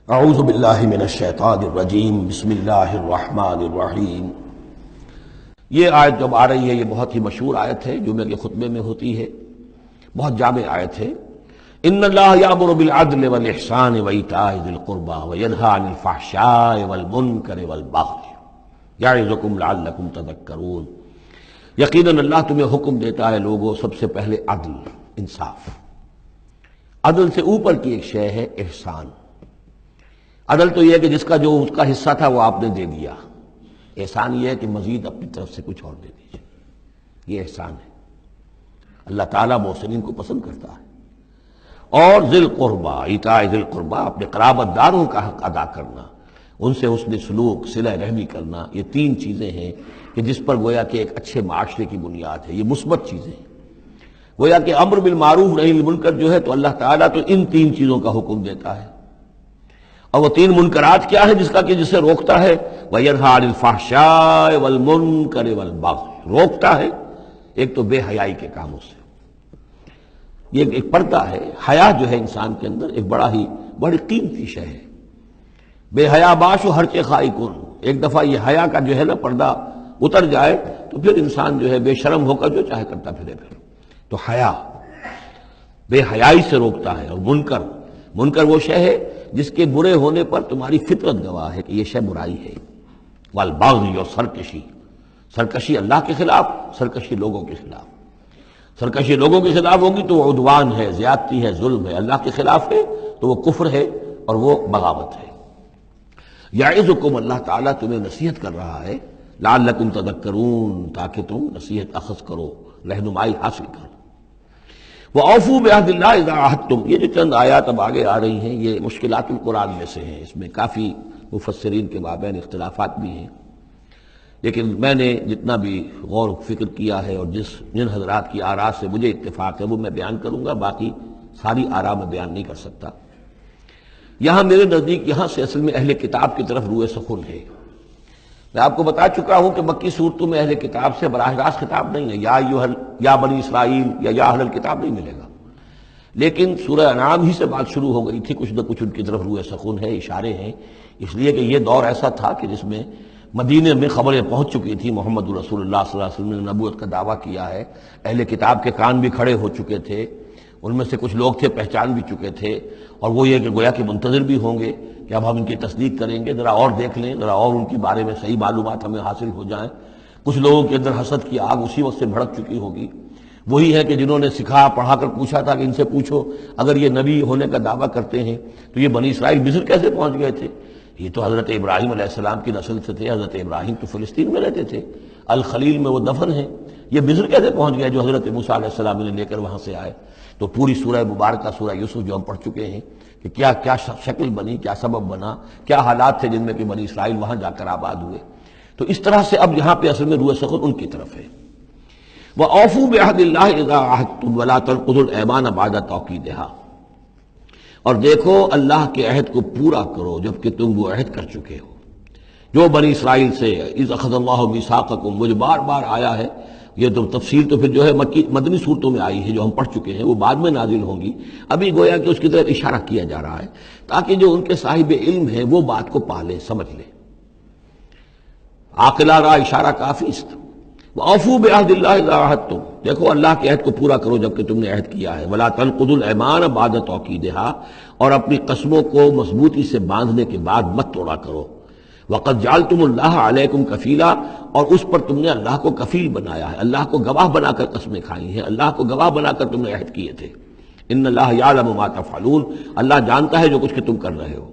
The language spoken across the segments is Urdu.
اعوذ باللہ من الشیطان الرجیم بسم اللہ الرحمن الرحیم۔ یہ آیت جب آ رہی ہے یہ بہت ہی مشہور آیت ہے، جمعے کے خطبے میں ہوتی ہے، بہت جامع آیت ہے۔ ان اللہ یامر بالعدل والاحسان وایتاء ذی القربى وینہی عن الفحشاء والمنکر والبغی یعظکم لعلکم تذکرون۔ یقیناً اللہ تمہیں حکم دیتا ہے لوگوں، سب سے پہلے عدل، انصاف۔ عدل سے اوپر کی ایک شے ہے احسان۔ عدل تو یہ ہے کہ جس کا جو اس کا حصہ تھا وہ آپ نے دے دیا، احسان یہ ہے کہ مزید اپنی طرف سے کچھ اور دے دیجیے، یہ احسان ہے۔ اللہ تعالیٰ محسنین کو پسند کرتا ہے۔ اور ذی القربیٰ، ایتاء ذی القربیٰ، اپنے قرابت داروں کا حق ادا کرنا، ان سے حسن سلوک، صلہ رحمی کرنا، یہ تین چیزیں ہیں کہ جس پر گویا کہ ایک اچھے معاشرے کی بنیاد ہے، یہ مثبت چیزیں ہیں۔ گویا کہ امر بالمعروف نہی عن المنکر جو ہے تو اللہ تعالیٰ تو ان تین چیزوں کا حکم دیتا ہے، اور وہ تین منکرات کیا ہے جسے روکتا ہے؟ وَيَنْهَى عَنِ الْفَحْشَاءِ وَالْمُنْكَرِ وَالْبَغْيِ، روکتا ہے ایک تو بے حیائی کے کاموں سے۔ یہ ایک پردہ ہے، حیا جو ہے انسان کے اندر ایک بڑی قیمتی شے ہے۔ بے حیا باش و ہر چے خائی کن، ایک دفعہ یہ حیا کا جو ہے نا پردہ اتر جائے تو پھر انسان جو ہے بے شرم ہو کر جو چاہے کرتا پھرے پھر۔ تو حیا بے حیائی سے روکتا ہے، اور منکر وہ شے ہے جس کے برے ہونے پر تمہاری فطرت گواہ ہے کہ یہ شے برائی ہے۔ والبغی، اور سرکشی اللہ کے خلاف، سرکشی لوگوں کے خلاف۔ سرکشی لوگوں کے خلاف ہوگی تو وہ عدوان ہے، زیادتی ہے، ظلم ہے۔ اللہ کے خلاف ہے تو وہ کفر ہے اور وہ بغاوت ہے۔ یعظکم، اللہ تعالیٰ تمہیں نصیحت کر رہا ہے، لعلکم تذکرون، تاکہ تم نصیحت اخذ کرو، رہنمائی حاصل کرو۔ وَأَوْفُوا بِعَهْدِ اللَّهِ إِذَا عَاهَدتُّمْ، یہ جو چند آیات اب آگے آ رہی ہیں یہ مشکلات القرآن میں سے ہیں، اس میں کافی مفسرین کے مابین اختلافات بھی ہیں، لیکن میں نے جتنا بھی غور و فکر کیا ہے اور جن حضرات کی آراء سے مجھے اتفاق ہے وہ میں بیان کروں گا، باقی ساری آراء میں بیان نہیں کر سکتا۔ یہاں میرے نزدیک یہاں سے اصل میں اہل کتاب کی طرف روئے سخن ہے۔ میں آپ کو بتا چکا ہوں کہ مکی صورتوں میں اہل کتاب سے براہ راست خطاب نہیں ہے، یا بنی اسرائیل یا اہل الکتاب نہیں ملے گا، لیکن سورہ انعام ہی سے بات شروع ہو گئی تھی، کچھ نہ کچھ ان کی طرف روئے سخن ہے، اشارے ہیں، اس لیے کہ یہ دور ایسا تھا کہ جس میں مدینے میں خبریں پہنچ چکی تھی، محمد رسول اللہ صلی اللہ علیہ وسلم نے نبوت کا دعویٰ کیا ہے، اہل کتاب کے کان بھی کھڑے ہو چکے تھے، ان میں سے کچھ لوگ تھے پہچان بھی چکے تھے، اور وہ یہ کہ گویا کہ منتظر بھی ہوں گے کہ اب ہم ان کی تصدیق کریں گے، ذرا اور دیکھ لیں، ذرا اور ان کے بارے میں صحیح معلومات ہمیں حاصل ہو جائیں۔ کچھ لوگوں کے اندر حسد کی آگ اسی وقت سے بھڑک چکی ہوگی، وہی ہے کہ جنہوں نے سکھا پڑھا کر پوچھا تھا کہ ان سے پوچھو اگر یہ نبی ہونے کا دعویٰ کرتے ہیں تو یہ بنی اسرائیل مصر کیسے پہنچ گئے تھے؟ یہ تو حضرت ابراہیم علیہ السلام کی نسل سے تھے، حضرت ابراہیم تو فلسطین میں رہتے تھے، الخلیل میں وہ دفن ہیں، یہ مصر کیسے پہنچ گئے جو حضرت موسیٰ علیہ السلام نے لے کر وہاں سے آئے؟ تو پوری سورہ مبارکہ سورہ یوسف جو ہم پڑھ چکے ہیں کہ کیا کیا شکل بنی، کیا سبب بنا، کیا حالات تھے جن میں کہ بنی اسرائیل وہاں جا کر آباد ہوئے۔ تو اس طرح سے اب یہاں پہ اصل میں روح سخن ان کی طرف ہے۔ وَأَوْفُوا بِعَهْدِ اللَّهِ إِذَا عَاهَدتُّمْ وَلَا تَنقُضُوا الْأَيْمَانَ بَعْدَ تَوْكِيدِهَا، اور دیکھو اللہ کے عہد کو پورا کرو جبکہ تم وہ عہد کر چکے ہو جو بنی اسرائیل سے اذ اخذ اللہ میثاقکم، وہ جو بار بار آیا ہے، یہ تو تفصیل تو پھر جو ہے مدنی صورتوں میں آئی ہے جو ہم پڑھ چکے ہیں، وہ بعد میں نازل ہوں گی، ابھی گویا کہ اس کی طرف اشارہ کیا جا رہا ہے تاکہ جو ان کے صاحب علم ہیں وہ بات کو پالے، سمجھ لیں۔ عاقلہ را اشارہ کافی است۔ وَأَوْفُوا بِعَهْدِ اللَّهِ إِذَا عَاهَدتُّمْ، دیکھو اللہ کے عہد کو پورا کرو جبکہ تم نے عہد کیا ہے۔ وَلَا تَنقُضُوا الْأَيْمَانَ بَعْدَ تَوْكِيدِهَا، اور اپنی قسموں کو مضبوطی سے باندھنے کے بعد مت توڑا کرو۔ وَقَدْ جَعَلْتُمُ اللَّهَ عَلَيْكُمْ كَفِيلًا، اور اس پر تم نے اللہ کو کفیل بنایا ہے، اللہ کو گواہ بنا کر قسمیں کھائی ہیں، اللہ کو گواہ بنا کر تم نے عہد کیے تھے۔ إِنَّ اللَّهَ يَعْلَمُ مَا تَفْعَلُونَ، اللہ جانتا ہے جو کچھ کہ تم کر رہے ہو۔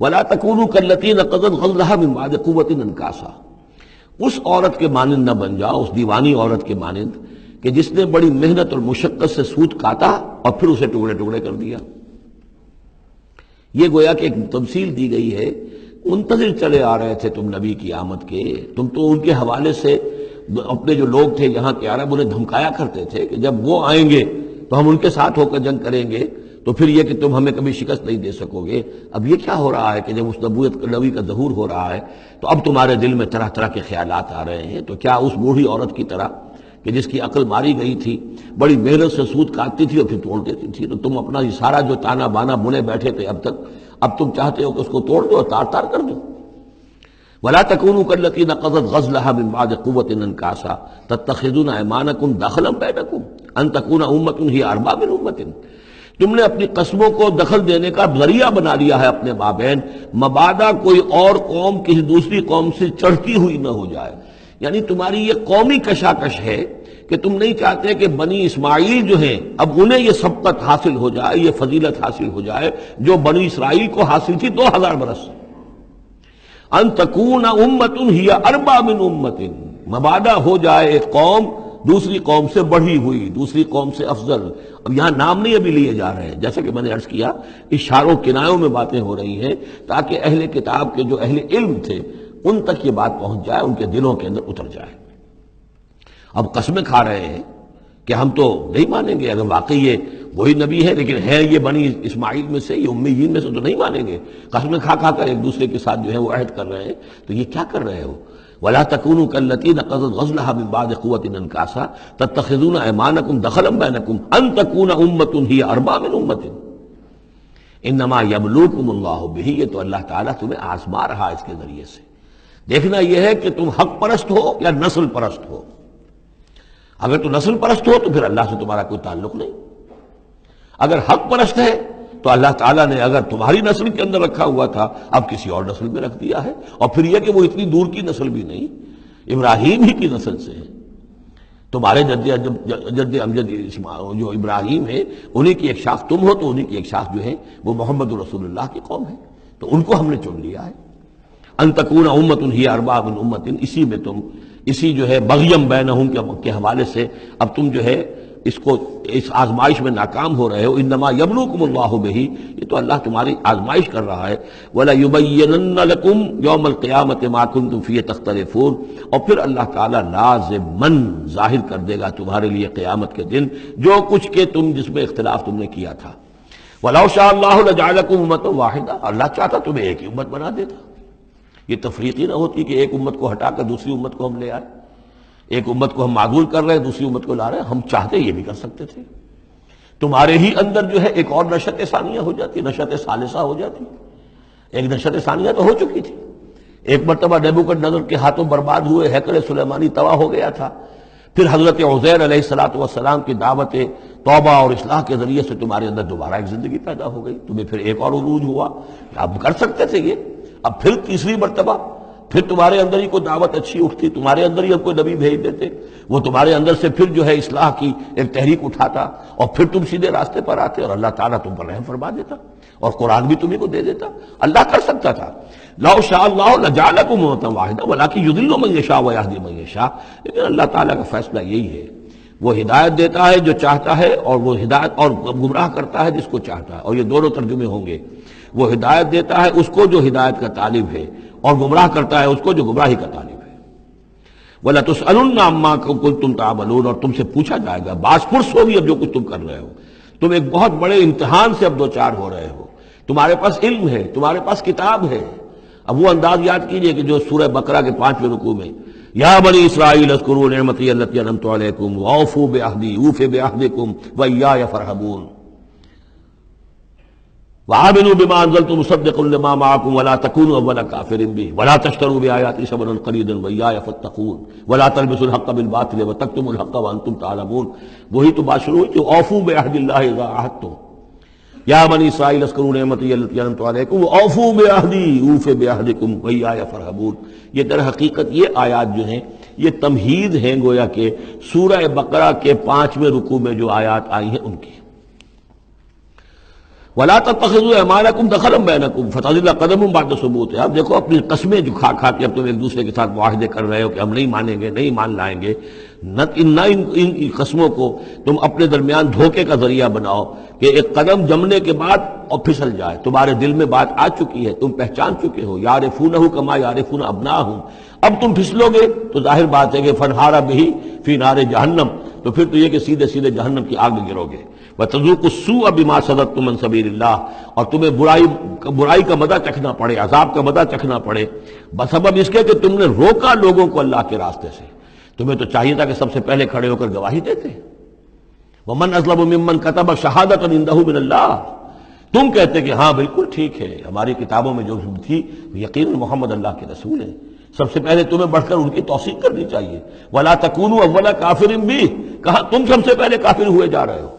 وَلَا تَكُونُوا كَالَّتِي نَقَضَتْ غَزْلَهَا مِن بَعْدِ قُوَّةٍ أَنْكَاثًا، اس عورت کے مانند نہ بن جاؤ، اس دیوانی عورت کے مانند کہ جس نے بڑی محنت اور مشقت سے سوت کاٹا اور پھر اسے ٹکڑے ٹکڑے کر دیا۔ یہ گویا کہ ایک تمثیل دی گئی ہے، منتظر چلے آ رہے تھے تم نبی کی آمد کے، تم تو ان کے حوالے سے اپنے جو لوگ تھے یہاں کے عرب انہیں دھمکایا کرتے تھے کہ جب وہ آئیں گے تو ہم ان کے ساتھ ہو کر جنگ کریں گے، تو پھر یہ کہ تم ہمیں کبھی شکست نہیں دے سکو گے۔ اب یہ کیا ہو رہا ہے کہ جب اس نبی کا ظہور ہو رہا ہے تو اب تمہارے دل میں طرح طرح کے خیالات آ رہے ہیں، تو کیا اس بوڑھی عورت کی طرح کہ جس کی عقل ماری گئی تھی، بڑی محنت سے سود کاٹتی تھی اور پھر توڑ دیتی تھی، تو تم اپنا یہ سارا جو تانا بانا بنے بیٹھے تھے اب تک، اب تم چاہتے ہو کہ اس کو توڑ دو اور تار تار کر دو. ولا تكونوا كالتي نقضت غزلها من بعد قوة انكاسا تتخذون ايمانكم دخلا بينكم ان تكون امة هي اربى من امة. تم نے اپنی قسموں کو دخل دینے کا ذریعہ بنا لیا ہے اپنے مابین، مبادا کوئی اور قوم کسی دوسری قوم سے چڑھتی ہوئی نہ ہو جائے. یعنی تمہاری یہ قومی کشاکش ہے کہ تم نہیں چاہتے کہ بنی اسماعیل جو ہیں اب انہیں یہ سبقت حاصل ہو جائے، یہ فضیلت حاصل ہو جائے جو بنی اسرائیل کو حاصل تھی 2000 برس. ان تکون امۃ ہی اربی من امۃ، مبادا ہو جائے ایک قوم دوسری قوم سے بڑھی ہوئی، دوسری قوم سے افضل. اب یہاں نام نہیں ابھی لیے جا رہے ہیں، جیسا کہ میں نے عرض کیا اشاروں کنایوں میں باتیں ہو رہی ہیں تاکہ اہل کتاب کے جو اہل علم تھے ان تک یہ بات پہنچ جائے، ان کے دلوں کے اندر اتر جائے. اب قسمیں کھا رہے ہیں کہ ہم تو نہیں مانیں گے، اگر واقعی یہ وہی نبی ہے لیکن ہے یہ بنی اسماعیل میں سے، یہ امیین میں سے، تو نہیں مانیں گے. قسمیں کھا کھا کر ایک دوسرے کے ساتھ جو ہے وہ عہد کر رہے ہیں. تو یہ کیا کر رہے ہو؟ ولا تكونوا كالتي نقضت غزلها من بعد قوة انكاسا تتخذون ايمانكم دخلا بينكم ان تكون امة هي اربى من امة انما يبلوكم الله به. یہ تو اللہ تعالیٰ تمہیں آزما رہا اس کے ذریعے سے. دیکھنا یہ ہے کہ تم حق پرست ہو یا نسل پرست ہو. اگر تو نسل پرست ہو تو پھر اللہ سے تمہارا کوئی تعلق نہیں. اگر حق پرست ہے تو اللہ تعالیٰ نے اگر تمہاری نسل کے اندر رکھا ہوا تھا اب کسی اور نسل میں رکھ دیا ہے. اور پھر یہ کہ وہ اتنی دور کی نسل بھی نہیں، ابراہیم ہی کی نسل سے ہے. تمہارے جد امجد جو ابراہیم ہے انہی کی ایک شاخ تم ہو، تو انہی کی ایک شاخ جو ہے وہ محمد رسول اللہ کی قوم ہے. تو ان کو ہم نے چن لیا ہے. ان تکون امۃ ہی اربی من امۃ، اسی میں تم اسی جو ہے بغیم بینہم کے حوالے سے اب تم جو ہے اس آزمائش میں ناکام ہو رہے ہو. انما یبلوکم اللہ بہ، یہ تو اللہ تمہاری آزمائش کر رہا ہے. وَلَيُبَيِّنَنَّ لَكُمْ يَوْمَ الْقِيَامَةِ مَا كُنتُمْ فِيهِ تَخْتَلِفُونَ، اور پھر اللہ تعالیٰ لازماً ظاہر کر دے گا تمہارے لیے قیامت کے دن جو کچھ کہ تم جس میں اختلاف تم نے کیا تھا. وَلَوْ شَاءَ اللَّهُ لَجَعَلَكُمْ أُمَّةً وَاحِدَةً، اللہ چاہتا تمہیں ایک ہی امت بنا دیتا. یہ تفریقی نہ ہوتی کہ ایک امت کو ہٹا کر دوسری امت کو ہم لے آئے، ایک امت کو ہم معزول کر رہے ہیں دوسری امت کو لا رہے ہیں. ہم چاہتے یہ بھی کر سکتے تھے. تمہارے ہی اندر جو ہے ایک اور نشت ثانیہ ہو جاتی، نشت ثالثہ ہو جاتی. ایک نشت ثانیہ تو ہو چکی تھی. ایک مرتبہ نیبوکدنضر کے ہاتھوں برباد ہوئے ہیکل سلیمانی تباہ ہو گیا تھا. پھر حضرت عزیر علیہ السلام کی دعوت توبہ اور اصلاح کے ذریعے سے تمہارے اندر دوبارہ ایک زندگی پیدا ہو گئی. تمہیں پھر ایک اور عروج ہوا. اب کر سکتے تھے یہ. اب پھر تیسری مرتبہ پھر تمہارے اندر ہی کوئی دعوت اچھی اٹھتی، تمہارے اندر ہی کوئی نبی بھیج دیتے، وہ تمہارے اندر سے پھر جو ہے اصلاح کی ایک تحریک اٹھاتا اور پھر تم سیدھے راستے پر آتے اور اللہ تعالیٰ تم پر رحم فرما دیتا اور قرآن بھی تمہیں کو دے دیتا. اللہ کر سکتا تھا. لو شاء اللہ لجعلکم امۃ واحدہ ولکن یضل من یشاء ویہدی من یشاء. لیکن اللہ تعالیٰ کا فیصلہ یہی ہے، وہ ہدایت دیتا ہے جو چاہتا ہے اور وہ ہدایت اور گمراہ کرتا ہے جس کو چاہتا ہے. اور یہ دونوں ترجمے ہوں گے. وہ ہدایت دیتا ہے اس کو جو ہدایت کا طالب ہے اور گمراہ کرتا ہے اس کو جو گمراہی کا طالب ہے. وَلَتُسْأَلُنَّ عَمَّا كُنتُمْ تَعْمَلُونَ، اور تم سے پوچھا جائے گا، باز پرس ہوگی اب جو کچھ تم کر رہے ہو. تم ایک بہت بڑے امتحان سے اب دو چار ہو رہے ہو. تمہارے پاس علم ہے، تمہارے پاس کتاب ہے. اب وہ انداز یاد کیجئے کہ جو سورہ بقرہ کے 5ویں رکوع میں یا بنی اسرائیل اذکروا نعمتی التی انعمت علیکم واوفوا بعہدی اوف بعہدکم وایای فارہبون وآمنوا بما انزلت مصدقا لما معكم ولا تكونوا اول كافر به ولا تشتروا بآياتي ثمنا قليلا وإياي فاتقون ولا تلبسوا الحق بالباطل وتكتموا الحق وانتم تعلمون. وہی تو بات شروع ہوئی کہ اوفوا بعہد اللہ اذا عاہدتم یا بنی اسرائیل اذکروا نعمتی التی انعمت علیکم واوفوا بعہدی اوف بعہدکم وإیاي فارہبون. یہ در حقیقت یہ آیات جو ہیں یہ تمہید ہیں گویا کہ سورہ بقرہ کے 5ویں رکوع میں جو آیات آئی ہیں ان کی. وَلَا تَتَّخِذُوا أَيْمَانَكُمْ دَخَلًا بَيْنَكُمْ فَتَزِلَّ قَدَمٌ بَعْدَ ثُبُوتِهَا. اب دیکھو اپنی قسمیں جو کھا کھا کے اب تم ایک دوسرے کے ساتھ معاہدے کر رہے ہو کہ ہم نہیں مانیں گے، نہیں مان لائیں گے. نہ ان قسموں کو تم اپنے درمیان دھوکے کا ذریعہ بناؤ کہ ایک قدم جمنے کے بعد اور پھسل جائے. تمہارے دل میں بات آ چکی ہے، تم پہچان چکے ہو. یعرفونہ کما یعرفون ابناہم. اب تم پھسلو گے تو ظاہر بات ہے کہ فنہارا بہی فی نار جہنم، تو پھر تو یہ کہ سیدھے سیدھے جہنم کی آگ میں گرو گے. وَتَذُوقُوا السُّوءَ بِمَا صَدَدتُّم عَن سَبِيلِ اللَّهِ، اور تمہیں برائی کا مزہ چکھنا پڑے، عذاب کا مزہ چکھنا پڑے بسبب اس کے کہ تم نے روکا لوگوں کو اللہ کے راستے سے. تمہیں تو چاہیے تھا کہ سب سے پہلے کھڑے ہو کر گواہی دیتے. وَمَنْ أَظْلَمُ مِمَّنْ كَتَبَ شَهَادَةً عِندَهُ مِنَ اللَّهِ. تم کہتے کہ ہاں بالکل ٹھیک ہے، ہماری کتابوں میں جو تھی یقیناً محمد اللہ کے رسول ہیں، سب سے پہلے تمہیں بڑھ کر ان کی توثیق کرنی چاہیے۔ وَلَا تَكُونُوا أَوَّلَ كَافِرٍ بِهِ، کہا تم سب سے پہلے کافر ہوئے جا رہے ہو۔